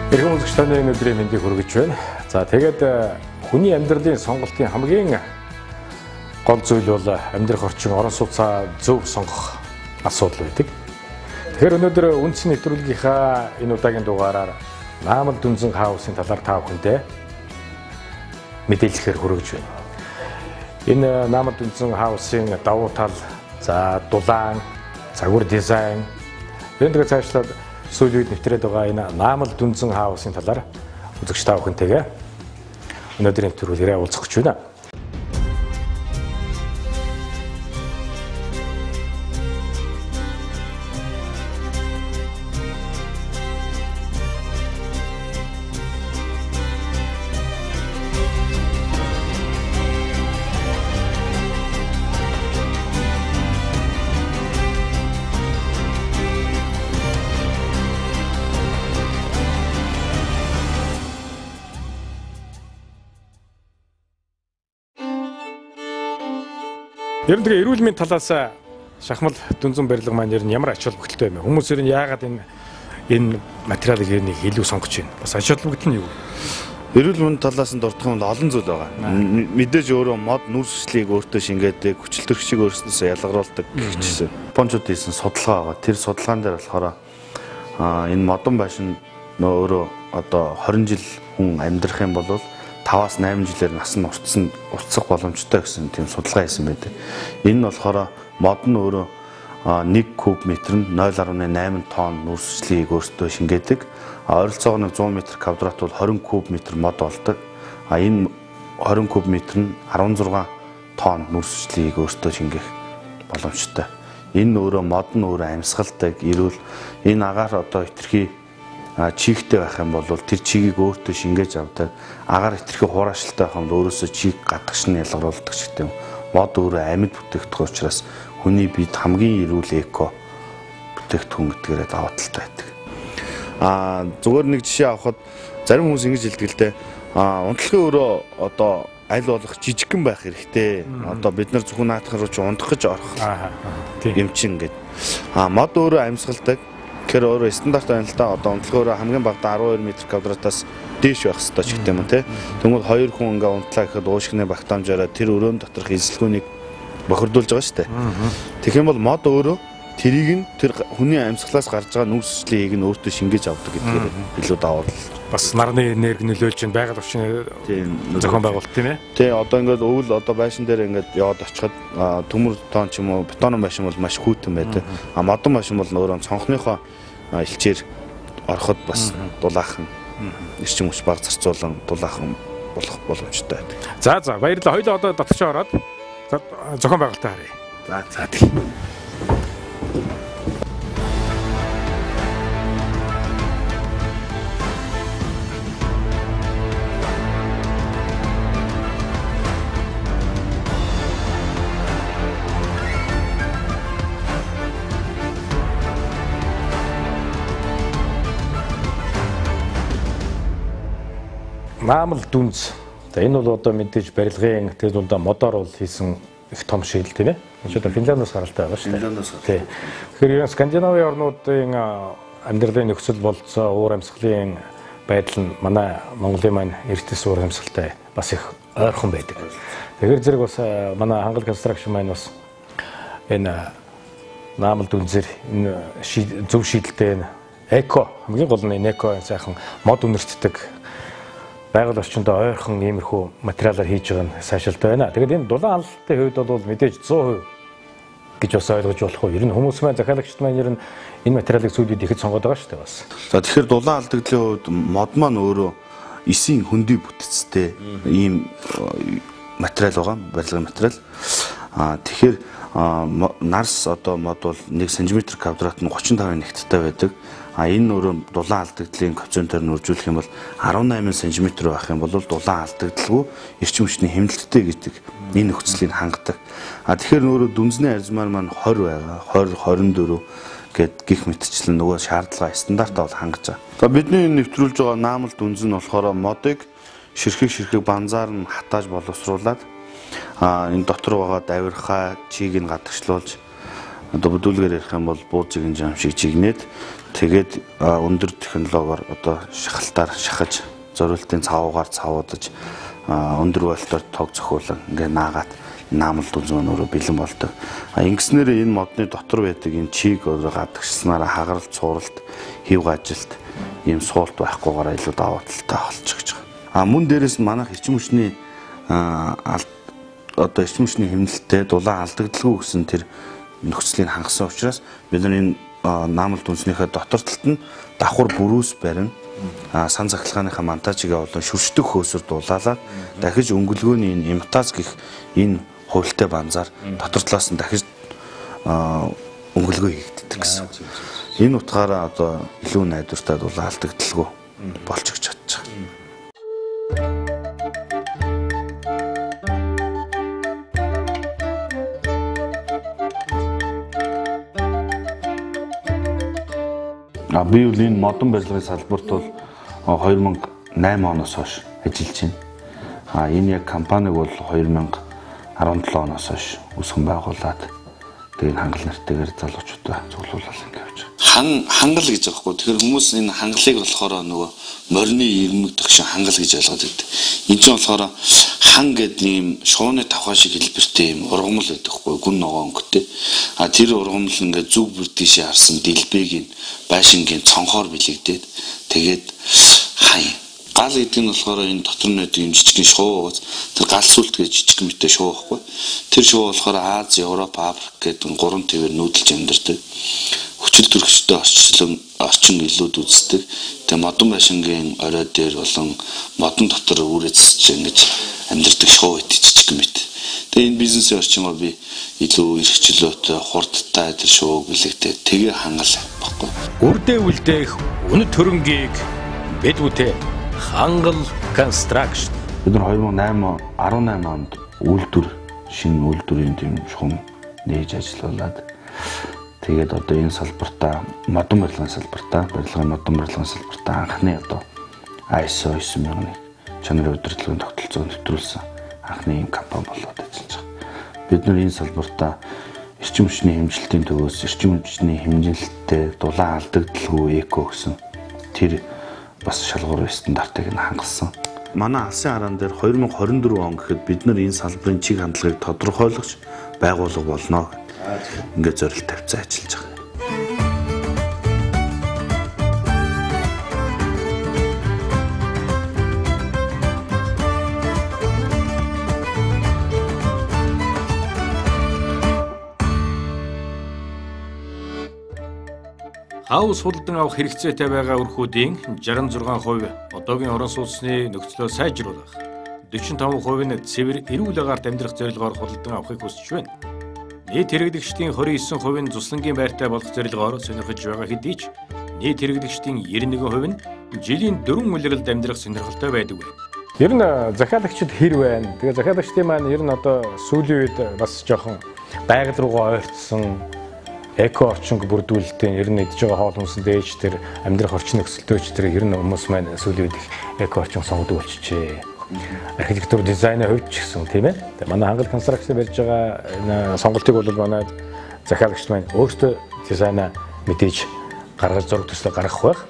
Иргэн үзэгчдийн өнөөдрийн мэндийг хүргэж байна. За тэгээд хүний амьдралын сонголтын хамгийн гол зүйл бол амьдрах орчин орон сууцаа зөв сонгох асуудал байдаг. Тэгэхээр өнөөдөр үндсэн нэвтрүүлгийнхаа энэ удаагийн дугаараар Наамал Дүнзэн хаусын талаар та бүхэндээ мэдээлэлээр хүргэж байна. Энэ Наамал Дүнзэн хаусын давуу тал, за дулаан, загвар дизайн, тэгээд цаашлаад сүүлийн үед нэвтрээд байгаа энэ Наамал Дүнзэн хаусын талаар үзэгч та бүхэнтэйгээ өнөөдрийн нэвтрүүлгээрээ уулзах гэж байна. Ер нь тэгээ эрүүл мэндийн талаас шахмал дүнзэн барилга маань ер нь ямар ач холбогдолтой юм бэ? Хүмүүс ер нь яагаад энэ материалыг илүү сонгож байна? Бас ач холбогдол нь юу? Эрүүл мэндийн талаас нь дурдах юм бол олон зүйл байгаа. Мэдээж өөрөө мод нүрслэлийг өөртөө шингээдэг, хүчил төрхшийг өөрснөөсөө ялгаруулдаг гэжсэн. Японочдод хийсэн судалгаа байгаа. Тэр судалгаан дээр болохоор энэ модон байшин өөрөө одоо 20 жил хүн амьдрах юм бол 5-8 жилээр нас нь уртсах боломжтой гэсэн тийм судалгаа хийсэн байдаг. Энэ нь болохоор мод нь өөрөө 1 куб метр нь 0.8 тонн нүрслэлийг өөртөө шингээдэг. Ойролцоогоор 100 м квадрат бол 20 куб метр мод болдог. Энэ 20 куб метр нь 16 тонн нүрслэлийг өөртөө шингээх боломжтой. Энэ өөрөө мод нь өөрөө амьсгалдаг, эрүүл энэ агаар одоо хэтэрхий чигтэй байх юм бол тэр чигийг өөртөө шингээж авдаг. Агаар хэтэрхий хураашилтай байх юм бол өөрөөсөө чиг гадагш нь ялгаруулдаг ч гэдэг юм. Мод өөрөө амьд бүтээгдэхүүн учраас хүний биед хамгийн эрүүл эко бүтээгдэхүүн гэдгээрээ даваа талтай байдаг. Зүгээр нэг жишээ авахад зарим хүмүүс ингэж хэлдэг л дээ. Унтлагын өөрөө одоо аль болох жижигхэн байх хэрэгтэй. Одоо бид нар зөвхөн наадах руу ч унтах гэж орох юм чинь ингээд. Мод өөрөө амьсгалдаг. Тэгэхээр өөрөө стандарт байна л да. Одоо унтлагын өөрөө хамгийн багадаа 12 м квадратаас дээш байх хэрэгтэй ч гэдэг юм те. Тэгвэл 2 хүн ингээ унтлаа гэхэд уушгины багтаамжаараа тэр өрөөнд доторх эзлэгүүнийг бохирдуулж байгаа шүү дээ. Тэгэх юм бол мод өөрөө тэрийг нь тэр хүний амьсгалаас гарч байгаа нүрслэлийг нь өөртөө шингээж авдаг гэдгээр илүү давуу тал. Бас нарны энерги нөлөөлж ин байгаль орчны зохион байгуулалт тийм ээ. Тий, одоо ингээд өвөл одоо байшин дээр ингээд яваад очиход төмөр тон ч юм уу бетонон байшин бол маш хүйтэн байдаг. Модон байшин бол өөрөө цонхныхоо элчээр ороход бас дулаахан эрчим хүч бага зарцуулан дулаахан болох боломжтой байдаг. За баярлалаа. Хоёулаа одоо дотгошоо ороод зохион байгуулалтаа харъя. За тийм. Наамал Дүнз. За энэ бол одоо мэдээж барилгын тэгээд бол модоор бол хийсэн их том шийдэл тийм ээ. Энэ ч одоо Финландаас гаралтай байгаа шүү дээ. Финландаас. Тийм. Тэгэхээр Скандинавын орнуудын амьдралын нөхцөл болцоо, уур амьсгалын байдал нь манай Монголын маань эрдэс уур амьсгалтай бас их ойрхон байдаг. Тэгэхээр зэрэг бас манай Хангал констракшн маань бас энэ Наамал Дүнзээр энэ зөв шийдэлтэй эко хамгийн гол нь эко сайхан мод үнэртдэг байгаль орчиндөө ойрхон иймэрхүү материалаар хийж байгаа нь сайшаалтай байна. Тэгээд энэ дулаан аллалтын хувьд бол мэдээж 100% гэж бас ойлгож болох уу? Ер нь хүмүүс маань захиалагчид маань ер нь энэ материалыг сүүлийн ихэд сонгоод байгаа шүү дээ бас. За тэгэхээр дулаан алдагдлын хувьд мод маань өөрөө эсийн хөндөй бүтцтэй ийм материал байгаа, барилгын материал. Тэгэхээр нарс одоо мод бол 1 см квадрат нь 35 нэгттэй байдаг. Энэ өөрөө дулаан алдагдлын коэффициентээр нь үржүүлэх юм бол 18 см байх юм бол дулаан алдагдaltaгүй эрчим хүчний хэмнэлттэй гэдэг энэ нөхцөлийг хангадаг. Тэгэхээр өөрөө дүнзний арзмаар маань 20 байгаа. 20 24 гэд гих мэтчлэн нөгөө шаардлага стандартаа бол хангаж байгаа. За бидний нэвтрүүлж байгаа Наамал Дүнз нь болохоор модыг ширхэг банзаар нь хатааж боловсруулад энэ дотор байгаа давирхаа чийг нь гадагшлуулж одоо бүдүүлгээр ярих юм бол буужийн жам шиг жигнээд тэгээд өндөр технологиор одоо шахалтаар шахаж зориултын цавуугаар цавуудаж өндөр вольтоор тог зохиулан ингээ наагаад наамал дүнзөөнөөрөө бэлэн болдог. Ингэснээр энэ модны дотор байдаг энэ чиг гадагшснараа хагаралт, цууралт, хев ажилт ийм суулт байхгүйгээр илүү даваа талтай болчих гэж байгаа. Мөн дээрээс манайх эрчим хүчний одоо эрчим хүчний хэмнэлттэй дулаан алдагдaltaгүй гэсэн тэр нөхцөлийг хангасан учраас бид нар энэ наамал дүнснийхээ дотор талд нь давхар бүрүүс барина. Сан захилгааныхаа монтажигээ болон шүршдэг хөөсөр дулаалаад дахиж өнгөлгөөний энэ имитац гэх энэ хувилтай банзаар дотор талаас нь дахиж өнгөлгөө хийгддэг гэсэн. Энэ утгаараа одоо илүү найдвартай дулаан алдагдaltaгүй болчих чадчих. Би бол энэ модон барилгын салбарт бол 2008 оноос хойш ажиллаж байна. Энэ яг компаниг бол 2017 оноос хойш үүсгэн байгуулад тэгээд хангал нартайгаар залуучуудаа цуглуулал ингэ явж байгаа. Хангал гэж байгаа хгүй. Тэгэхээр хүмүүс энэ хангалыг болохоор нөгөө морины ирмэг төгшин хангал гэж ойлгоод байдаг. Энд чинь болохоор хан гэдэг ийм шууны тавхаа шиг хэлбэртэй ийм ургамал байдаг хгүй. Гүн ногоо өнгөтэй. Тэр ургамал ингээд зүг бүр тийшээ харсан дэлбэгийн байшингийн цонхоор бэлэгдээд тэгээд хай. Гал гэдэг нь болохоор энэ дотор нь байдаг юм жижигхэн шуу ууз. Тэр гал сүлт гэж жижиг мэтэй шуу байхгүй. Тэр шуу болохоор Аз, Европ, Африк гэдэг гурван твээр нүүдэлж амьдардаг. Хүчил төрөгчтэй орчин илүүд үздэг. Тэгээ модон байшингийн орой дээр болон модон дотор үрээцж ингэж амьдардаг шуу байт жижиг мэт. Тэгээ энэ бизнесийн орчингоо би илүү эрхчлөөтэй, хурдтай тэр шууг бэлэгдээ тэгээ хангал баггүй. Үрдээ үлдээх үнэт хөрөнгийг бэдүүтэй хангал construction. Бид нар 2018 онд шинэ үйлдвэрийн тийм шугам нээж ажиллаулаад тэгээд одоо энэ салбартаа модон барилгын салбартаа анхны одоо ISO 9000-ны чанарын удирдлагын тогтолцоог нэвтрүүлсэн анхны компани болоод ажиллаж байгаа. Бид нар энэ салбартаа эрчим хүчний хэмжилтийн төвөөс эрчим хүчний хэмжилттэй дулаан алдагдaltaгүй эко гэсэн тэр бас шалгуур стандартыг нь хангасан. Манай алсын хараан дээр 2024 он гэхэд бид нар энэ салбарын чиг хандлагыг тодорхойлгож байгуулга болно. Ингээд зорилт тавьсан ажиллаж байгаа. Хаус худалдан авах хэрэгцээтэй байгаа өрхүүдийн 66% одоогийн орон сууцны нөхцөлөө сайжруулах, 45% нь цэвэр эрүүл агаарт амьдрах зорилгоор худалдан авахыг хүсэж байна. Нийт хэрэглэгчдийн 29% нь цуслангийн байртай болох зорилгоор сонирхож байгаа хэдий ч нийт хэрэглэгчдийн 91% нь жилийн 4 улиралд амьдрах сонирхолтой байдаг байна. Ер нь захиалагчид хэр байна? Тэгээ захиалагчдын маань ер нь одоо сүүлийн үед бас жоохон байгаль руугаа ойртсон эко орчинг бүрдүүлэлтийн ер нь идж байгаа хоол хүнсэнд ээж тэр амьдрах орчин нөхцөлтөөч тэр ер нь хүмүүс маань сүүлийн үед эко орчин сонгодог болчихжээ. Архитектур дизайны хувьд ч гэсэн тийм ээ. Тэгээ манай хангал конструкци барьж байгаа сонголтыг бол манай захиалагчид маань өөрсдөө дизайнаа мэдээж гаргаж зураг төслөө гаргах байх.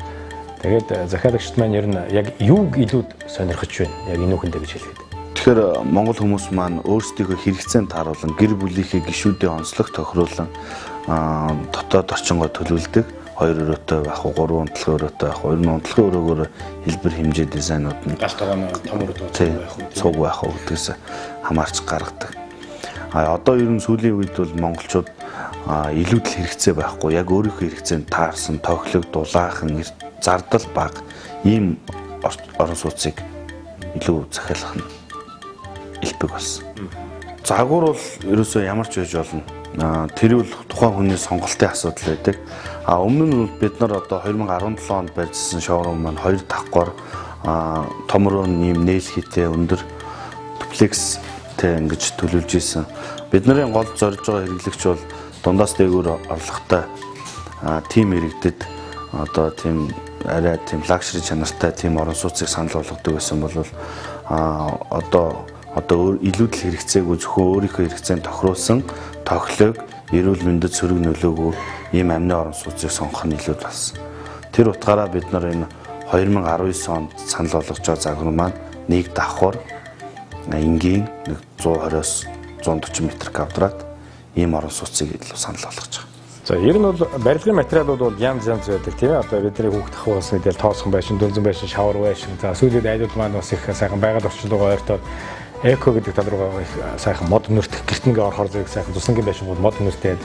Тэгээд захиалагчид маань ер нь яг юуг илүүд сонирхож байна? Яг энэ үхэндээ гэж хэлээд. Тэгэхээр монгол хүмүүс маань өөрсдийнхөө хэрэгцээнд тааруулан гэр бүлийнхээ гишүүдийн онцлог тохируулан дотоод орчингоо төлөвлөдөг. 2 өрөөтэй байх уу, 3 унтлагын өрөөтэй байх уу, 2 унтлагын өрөөгөөр хэлбэр хэмжээ дизайнууд нь галт таван том өрөөтэй байх уу, цуг байх уу гэдгээс хамаарч гаргадаг. Одоо ер нь сүүлийн үед бол монголчууд илүүдл хэрэгцээ байхгүй, яг өөрийнхөө хэрэгцээнд таарсан тохилог дулаахан зардал бага ийм орон сууцыг илүү захиалах нь элбэг болсон. Загвар бол ерөөсөө ямар ч байж болно. Тэр бол тухайн хүний сонголтын асуудал байдаг. Өмнө нь бид нар одоо 2017 онд барьжсэн шоурум маань 2 давхгаар томроо нэм нээлхийтэй өндөр дуплекстэй ингэж төлөвлөж исэн. Бидний гол зорж байгаа хэрэглэгч бол дундаас дээгүүр орлоготой тим иргэдэд одоо тийм арай тийм лакшери чанартай тийм орон сууцыг санал болгодог байсан бол одоо илүүдл хэрэгцээг зөвхөн өөрийнхөө хэрэгцээнд тохируулсан тоглоог эрүүл мэндэд сөрөг нөлөөгүй ийм амны орон сууцыг сонгох нь илүү болсон. Тэр утгаараа бид нар энэ 2019 онд санал болгож байгаа загвар маань нэг давхар энгийн 120-оос 140 м квадрат ийм орон сууцыг илүү санал болгож байгаа. За ер нь бол барилгын материалууд бол янз янз байдаг тийм ээ. Одоо бидний хүүхд ахуйгаас мэдээлэл тоосхон байшин, дүнзэн байшин, шавар байшин. За сүүлийн айлууд маань бас их сайхан байгаль орчиндөө ойртоод эко гэдэг тал руугаа их сайхан мод нөртөх гэртэнгээ орохоор зэрэг сайхан тусангийн байшин бол мод нөртээд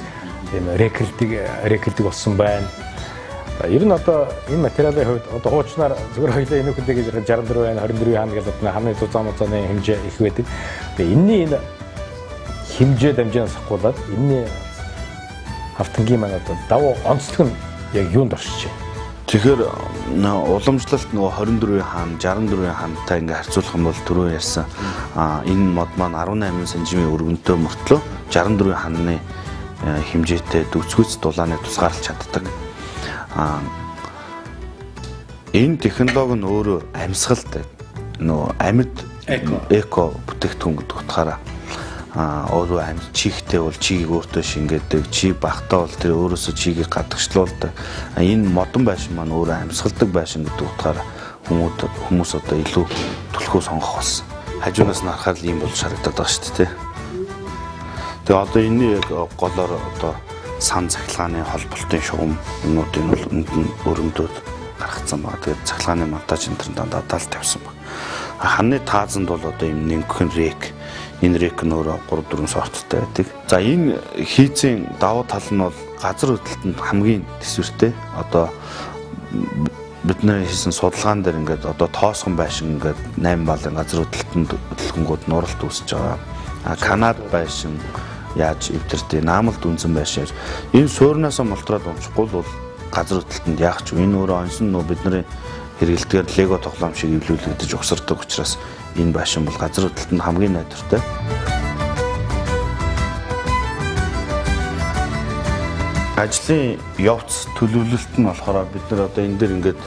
тийм рекэлдэг болсон байна. Ер нь одоо энэ материалын хувьд одоо хуучнаар зөвхөн хоёлаа энэ үхэндээ гэж 64 байна, 24 хаана гэж одоо хамны зузааны хэмжээ их байдаг. Тэгээ энэний энэ хэмжээ дамжаанаас ахгуулаад энэний автангийн маань одоо давуу онцлог нь яг юунд оршиж байна? Тэгэхээр уламжлалт нөгөө 24 хаан 64 хаантай ингээ харьцуулах юм бол түрүү ярьсан энэ мод маань 18 см өргөнтэй мөртлөө 64 хааны хэмжээтэй дөвцгүйц дулааныг тусгаарлаж чаддаг. Энэ технологи нь өөрөө амьсгалтай нөгөө амьд эко бүтээгдэхүүн гэдэг утгаараа өөрөө амьд чихтэй бол чигийг өөртөө шингээдэг, чи багтаа бол тэр өөрөөсөө чигийг гадагшлуулдаг. Энэ модон байшин маань өөрөө амьсгалдаг байшин гэдэг утгаараа хүмүүс одоо илүү түлхүү сонгох болсон. Хажуунаас нь харахад ийм болж харагдаад байгаа шүү дээ. Тэгээ одоо энэ яг голоор одоо сан цахилгааны холболтын шугам юмнуудын бол өрөмдөөд гаргацсан байна. Тэгээд цахилгааны монтаж энэ төр дандаа даал тавьсан байна. Ханы таазанд бол одоо юм нэгэн рек. Энэ рек нь өөрөө 3-4 сорттой байдаг. За энэ хийцийн давуу тал нь бол газар хөдлөлтөнд хамгийн төсвөртэй. Одоо бидний хийсэн судалгаан дээр ингээд одоо тоосхон байшин ингээд 8 балын газар хөдлөлтөнд хөдөлгөнгүүд нуралт үүсэж байгаа. Канад байшин яаж эвдэртэй, наамал дүнзэн байшин. Энэ суурнаас молтроод унчихгүй бол газар хөдлөлтөнд яах ч энэ өөрөө онсон нөө бидний хэрэгэлдгээр лего тоглоом шиг эвлүүлэгдэж угсардаг учраас энэ байшин бол газар хөдлөлтөнд хамгийн найдвартай. Ажлын явц төлөвлөлт нь болохоор бид нар одоо энэ дээр ингээд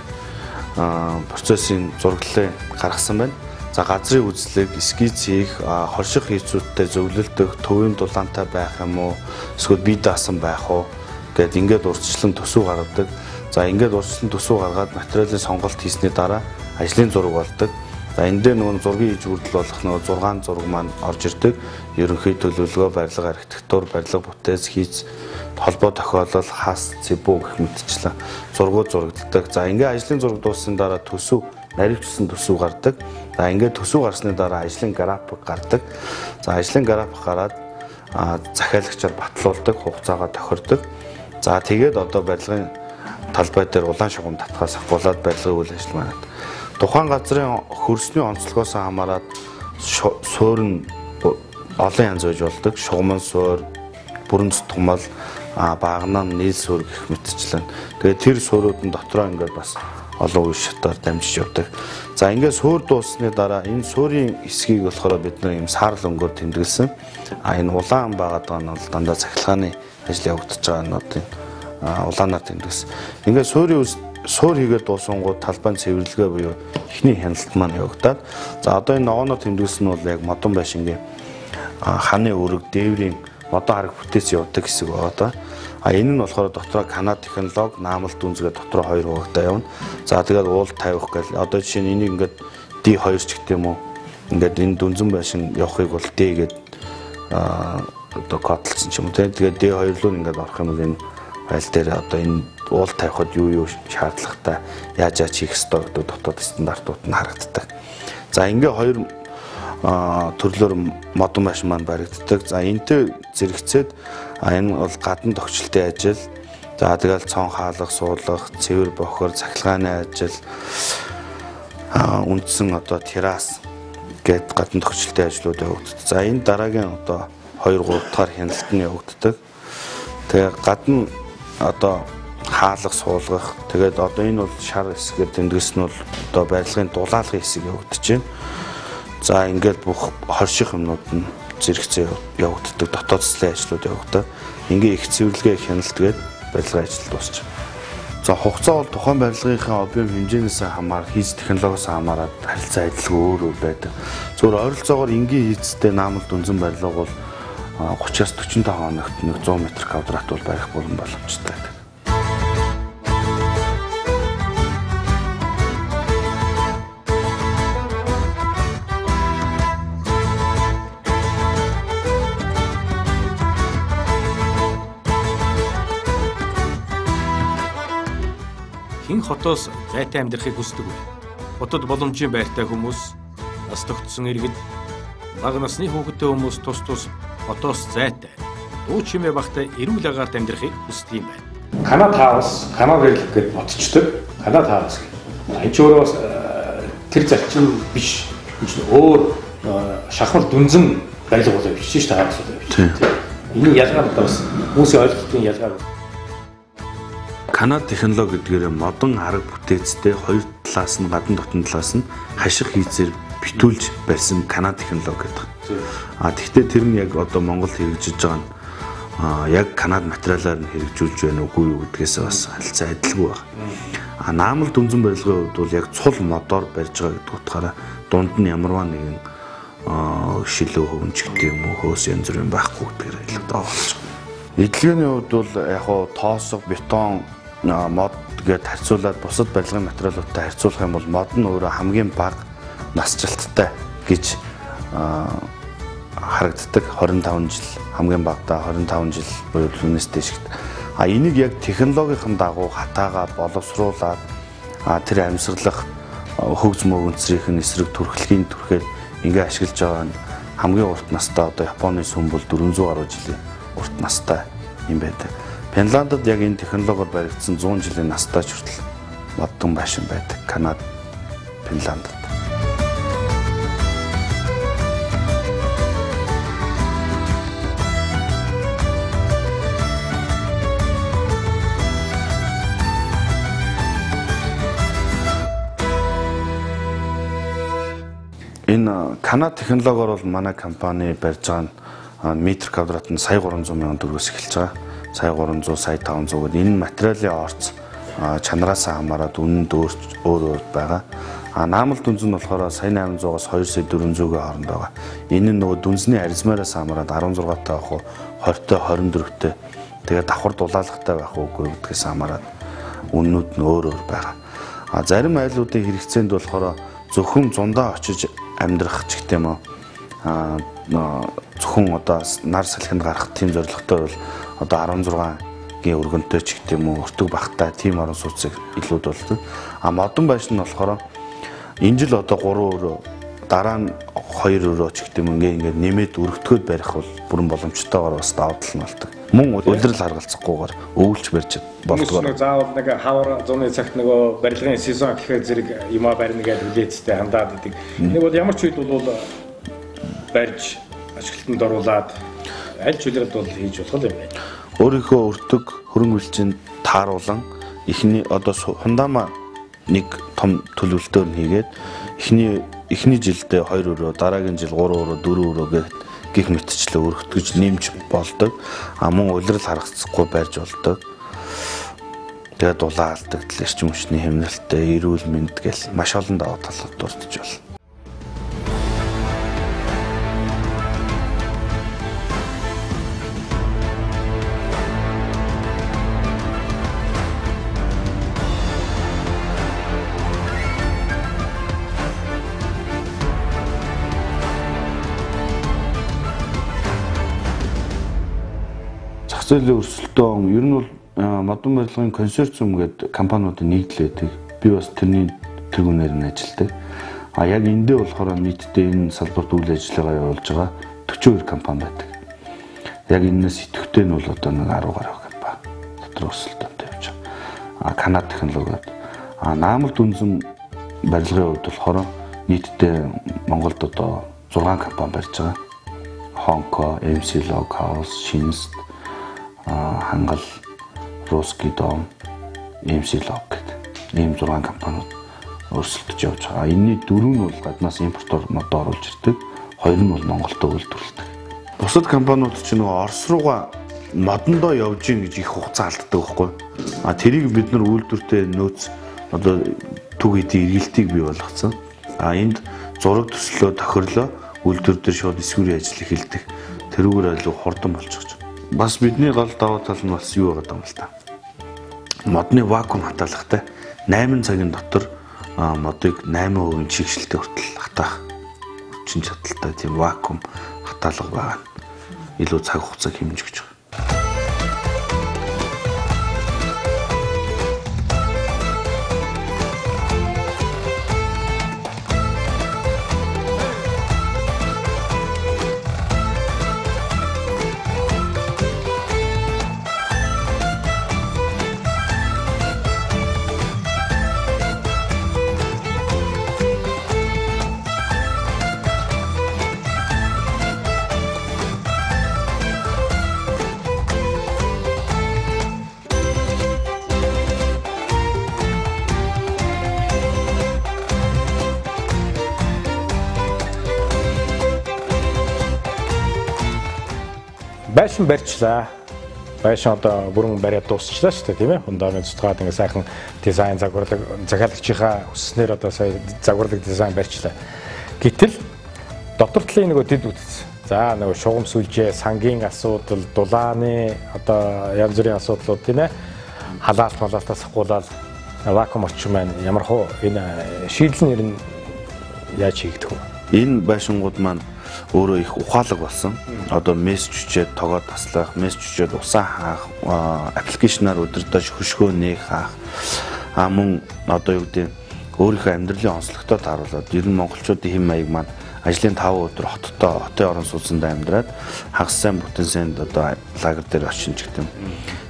процессын зураглалыг гаргасан байна. За газрын үзлэг, скиц хийх, хорших хийцүүдтэй зөвлөлдөх, төвийн дулаантай байх юм уу, эсвэл бие даасан байх уу гэд ингээд урьдчилан төсөв гаргадаг. За ингээд урьдчилан төсөв гаргаад материалын сонголт хийсний дараа ажлын зураг болдог. За энэ дээр нөгөө зургийг хийж хүрдэл болох нөгөө 6 зураг маань орж ирдэг. Ерөнхий төлөвлөгөө, барилга, архитектур, барилга бүтээц, хийц, холбоо тохиолол, хас, цэбүү гэх мэтчлэн зургууд зурагддаг. За ингээд ажлын зураг дууссаны дараа төсөв, наривчсан төсөв гардаг. За ингээд төсөв гарсны дараа ажлын график гардаг. За ажлын график гараад захиалагчаар батлуулдаг, хугацаагаа тохирдог. За тэгээд одоо барилгын талбай дээр улаан шугам татхаас ахгуулаад барилгын үйл ажиллагаа маань. Тухайн газрын хөрсний онцлогоос хамаарат суур нь олон янз байж болдог. Шугамн суур, бүрэн цутгамал, багнаа нийл суур гэх мэтчлэн. Тэгээд тэр суурууд нь дотроо ингээд бас олон үе шатаар дамжиж явдаг. За ингээд суур дууссаны дараа энэ суурийн хэсгийг болохоор бид нар юм саарл өнгөөр тэмдэглэсэн. Энэ улаан байгаад байгаа нь бол дандаа цахилгааны ажил явагдаж байгаа нуудын улаанаар тэмдэглэсэн. Ингээд суур хийгээд дуусангууд талбайн цэвэрлэгээ буюу эхний хяналт маань явагдаад за одоо энэ ногооноо тэмдэглэсэн нь бол яг модон байшингийн ханы өрөг дээврийн модон хараг бүтээц явдаг хэсэг байгаа. Энэ нь болохоор дотроо канад технологи, наамал дүнзгээ дотроо 2 хуваагтай явна. За тэгээд уул тавих гэл одоо жишээ нь энийг ингээд D2 ч гэх юм уу ингээд энэ дүнзэн байшин явахыг бол D гээд одоо кодлсон ч юм уу тэгээд D2 руу ингээд орох юм бол энэ файл дээр одоо энэ уул тавихад юу шаардлагатай яаж хийх ёстой гэдэг дотоод стандартууд нь харагддаг. За ингээ 2 төрлөөр модон байшин маань баригддаг. За энэтэй зэрэгцээд энэ бол гадна тогтчлтын ажил. За тэгэл цон хаалга, суулгах, цэвэр бохор, цахилгааны ажил, үндсэн одоо террас гээд гадна тогтчлтын ажлууд явагддаг. За энэ дараагийн одоо 2-3 дахь хяналт нь явагддаг. Тэгээ гадна одоо хаалга, суулгах. Тэгээд одоо энэ бол шар хэсгээр тэмдэглэсэн нь бол одоо барилгын дулаалгын хэсэг явагдаж байна. За ингээд бүх хорших юмнууд нь зэрэгцээ явагддаг, дотоод цэцлэн ажлууд явагддаг. Ингээ их цэвэрлэгээ хяналтгээд барилгын ажил дуусчих. За хугацаа бол тухайн барилгынхаа объем хэмжээнээс хамаарат, хийц технологиос хамаарат харилцан адилгүй өөр өөр байдаг. Зөвхөн ойролцоогоор энгийн хийцтэй наамал дүнзэн барилга бол 30-аас 45 хоногт нэг 100 м2 бол барих болон боломжтой байдаг. Хэн хотоос зайтай амьдрахыг хүсдэг вэ? Хотод боломжийн байртай хүмүүс, нас тогтсон иргэд, бага насны хүүхэдтэй хүмүүс тус хотоос зайтай, дуу чимээ багтай эрүүл агаарт амьдрахыг хүсдэг юм байна. Канад хаус, Канад гэрлэх гэж ботчдөг. Канад хаус. Энэ ч өөрөө бас тэр зарчим биш. Өөр шахмал дүнзэн байлгуулаа биш шүү дээ хаус үү. Энэ ялгаа бас хүмүүсийн ойлголтын ялгаа. Канад технологи гэдгээр модон арга бүтээцтэй хоёр талаас нь гадна дотн талаас нь хашиг хийцээр битүүлж барьсан Канад технологи гэдэг. Тэгвэл тэр нь яг одоо Монголд хэрэгжиж байгаа нь яг Канад материалаар нь хэрэгжүүлж байна уугүй юу гэдгээс бас харилцаа адилгүй байна. Наамал дүнзэн барилгын хувьд бол яг цул модоор барьж байгаа гэдэг утгаараа дунд нь ямарваа нэгэн шилүү хөвнч гэдэг юм уу хөөс янз бүрийн байхгүй гэдгээр ойлгоод байгаа. Эдлэгийн хувьд бол яг хоо тоосго бетон мод гээд харьцуулаад бусад барилгын материалуудтай харьцуулах юм бол мод нь өөрөө хамгийн бага насжилттай гэж харагддаг. 25 жил хамгийн багадаа 25 жил буюу түүнээс дэшигт. Энийг яг технологийн дагуу хатаага боловсруулад тэр амьсгалах хөгж мөгөнцрийн эсрэг төрхлөгийн түрхэл ингээ ашиглаж байгаа нь хамгийн урт настай одоо Японы сүм бол 400 гаруй жилийн урт настай юм байдаг. Финландд яг энэ технологиор баригдсан 100 жилийн настай ч хүртэл модон машин байдаг. Канад, Финландд. Энэ Канад технологиор бол манай компани барьж байгаа метр квадрат нь сая 300 мянган төгрөгөөс эхэлж байгаа. Сая 300, сая 500 гэдэг энэ материалын орц чанараас хамаарат үнэнд өөр байгаа. Наамал дүнзэн нь болохоор сая 800-аас 2 сая 400-ийн хооронд байгаа. Энэ нь нөгөө дүнзний аризмаараас хамаарат 16-тай байх уу, 20-той, 24-тэй тэгээд давхар дулаалгатай байх уугүй гэдгээс хамаарат үнэнүүд нь өөр байгаа. Зарим айлуудын хэрэгцээнд болохоор зөвхөн зундаа очиж амьдрах ч гэдэм үү зөвхөн одоо нар салхинд гарах тийм зорилготой бол одоо 16-гийн өргөнтэй ч гэдэм үү өртөг багтай тийм орон сууцыг илүүд болдог. Модон байш нь болохоор энэ жил одоо 3 өрөө дараа нь 2 өрөө ч гэдэм ингээд нэмээд өргөтгөөд барих бол бүрэн боломжтойгоор бас давуу тал нь болдог. Мөн удирдал харгалзахгүйгээр өвлж барьж болдог. Заавал нэг хавар зуны цагт нөгөө барилгын сезон гэхээр зэрэг юмаа барьна гэж үлээцтэй хандаад идэг. Нэг бол ямар ч үед бол барьж ашиглалтанд оруулаад аль ч үлрээд бол хийж болох юм байна. Өөрийнхөө өртөг хөрөнгө үйлчинд тааруулан эхний одоо хундамаа нэг том төлөвлөлтөөр хийгээд эхний жилдээ 2 өрөө, дараагийн жил 3 өрөө, 4 өрөө гэх мэтчлээ өргөтгөж нэмж болдог. Мөн улирал харгацахгүй барьж болдог. Тэгээд дулаалдаг, эрчим хүчний хэмнэлттэй, эрүүл мэнд гэл маш олон давуу талууд дурдж байна. Зэлийн өрсөлдөөн ер нь бол модон барилгын консорциум гэдэг компаниудын нийтлээд би бас тэрний тэргүүнээр нь ажилладаг. Яг эндээ болохоор нийтдээ энэ салбарт үйл ажиллагаа явуулж байгаа 42 компани байдаг. Яг энэс идэвхтэй нь бол одоо нэг 10 гаруй компани дотор өрсөлдөөнтэй явж байгаа. Канад технологиуд наамал дүнзэн барилгын хувьд болохоор нийтдээ Монголд одоо 6 компани барьж байгаа. Хонко, MC Log House, Шинс, Хангал, Русский дом, MC Log гэдэг ийм 6 компаниуд өрсөлдөж явж байгаа. Энэний 4 нь бол гаднаас импортоор модоо оруулж ирдэг, 2 нь бол Монголдо үйлдвэрлэдэг. Бусад компаниуд ч нөгөө Орос руугаа модондоо явж ийн гэж их хугацаа алддаг байхгүй. Тэрийг бид нар үйлдвэртэй нөөц одоо түг эдийн эргэлтийг бий болгоцсон. Энд зураг төслөө тохирлоо үйлдвэр дээр шууд эсвэрийн ажил эхэлдэг. тэрүүгээр илүү хурдан болчих. Бас бидний гол давуу тал нь бас юу байгаа юм л та. Модны вакуум хатаалагтай 8 цагийн дотор модыг 8% чигшилтэд хүртэл хатаах хүчин чадалтай тийм вакуум хатаалга байгаа. Илүү цаг хугацааг хэмжиж байгаа. Байшин барьчлаа. Байшин одоо бүрэн бариад дуусчлаа шүү дээ, тийм ээ. Фундамент цуцгаад ингээ сайхан дизайн загварлаг захиалагчийнхаа хүснээр одоо сая загварлаг дизайн барьчлаа. Гэтэл дотор талын нөгөө дэд үтц. За нөгөө шугам сүлжээ, сангийн асуудал, дулааны одоо янз бүрийн асуудлууд тийм ээ. Халаалтаас хавуулаад вакуум орчин маань ямар хөө энэ шийдэл нэр нь яаж хийгдэх вэ? Энэ байшингууд маань өөрөө их ухаалаг болсон. Одоо мессеж хүчээд тоогоо таслах, мессеж хүчээд усаа хаах, аппликейшнаар өдөртөж хөшгөө нээх хаах. Мөн одоо юу гэдэг өөрийнхөө амьдралын онцлогтой тааруулаад ер нь монголчуудын хэм маяг маань ажлын 5 өдөр хотын орон сууцнд амьдраад хагас сайн бүтэн санд одоо лагер дээр очиж гэдэг юм.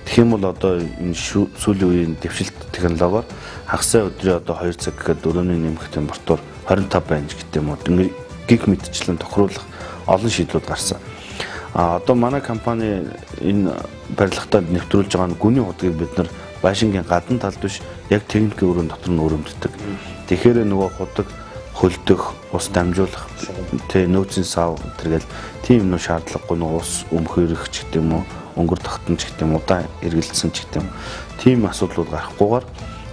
Тэгэх юм бол одоо энэ сүүлийн үеийн дэвшилт технологиор хагас сайн өдрийн одоо 2 цаг гэхэд өрөөний нэмэх температур 25 байна гэдэг юм уу. Гиг мэдчлэн тохируулах олон шийдлүүд гарсан. Одоо манай компани энэ барилгатад нэвтрүүлж байгаа нь гүний худгийг бид нар байшингийн гадна талд биш яг техникийн өрөөнд дотор нь өрөмддөг. Тэгэхээр нөгөө худаг хөлдөх, ус дамжуулах, нөөцийн сав тэргээл тийм нөө шаардлагагүй нөгөө ус өмхөрөх ч гэдэг юм уу, өнгөр тогтнож гэдэг юм удаан эргэлдсэн ч гэдэг юм. Тийм асуудлууд гарахгүйгээр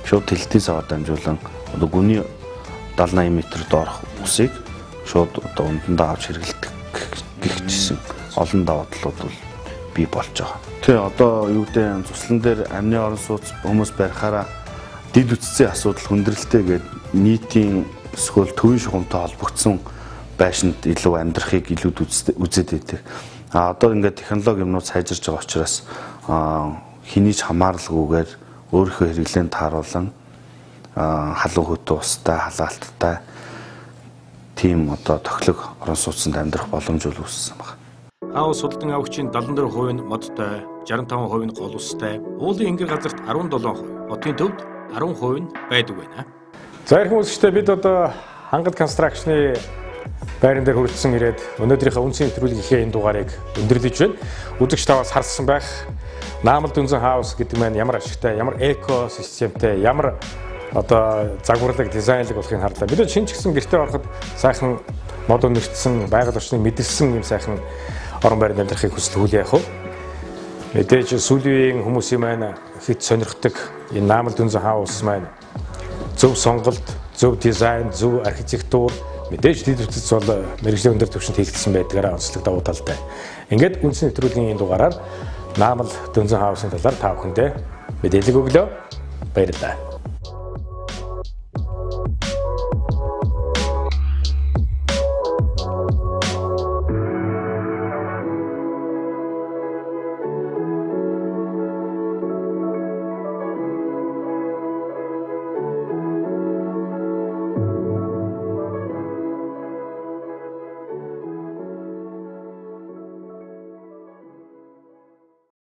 шууд тэлтийн саваар дамжуулан одоо гүний 70-80 м доорх усыг шууд одоо ундандаа авч хэрэглэдэг гихчсэн олон даваа талууд бол бий болж байгаа. Тэ одоо юу гэдэг цуслан дээр амны орон сууц хүмүүс барихаараа дид үтцийн асуудал хүндрэлтэй гээд нийтийн эсвэл төвийн шугамтай холбогдсон байшинд илүү амьдрахыг илүү үзээд байдаг. Одоо ингээд технологи юмнууд сайжирч байгаа учраас хэний ч хамааралгүйгээр өөрийнхөө хэрэглээнд тааруулан халуун хөтөө устай, халаалттай тийм одоо тохилог орон сууцнд амьдрах боломж үүссэн байна. Хаус худалдан авагчийн 74% нь модтой, 65% нь гол устай, уулын энгэр газарт 17%, хотын төвд 10% нь байдаг байна. За их хүмүүстэй бид одоо хангад констракшны байран дээр хүрэлцэн ирээд өнөөдрийнхөө үндсэн нэвтрүүлгийнхээ энэ дугаарыг өндөрлөж байна. Үзэгч таваас харсан байх Наамал Дүнзэн хаус гэдэг маань ямар ашигтай, ямар эко системтэй, ямар одоо загварлаг дизайнлаг болохыг харлаа. Бид шинэ ч гэсэн гэртээ ороход сайхан мод өнөртсөн, байгаль орчныг мэдэрсэн юм сайхан орон байранд амьдрахыг хүсэл хүлээ явах. Мэдээж сүүлийн хүмүүсийн маань хэд сонирхдаг энэ Наамал Дүнзэн хаус маань зөв сонголт, зөв дизайн, зөв архитектур мэдээж дэд үтц бол мэргэжлийн өндөр түвшинд хийгдсэн байдгаараа онцлог давуу талтай. Ингээд үндсэн нэвтрүүлгийн энэ дугаараар Наамал Дүнзэн хаусын талаар та бүхэндээ мэдээлэл өглөө. Баярлалаа.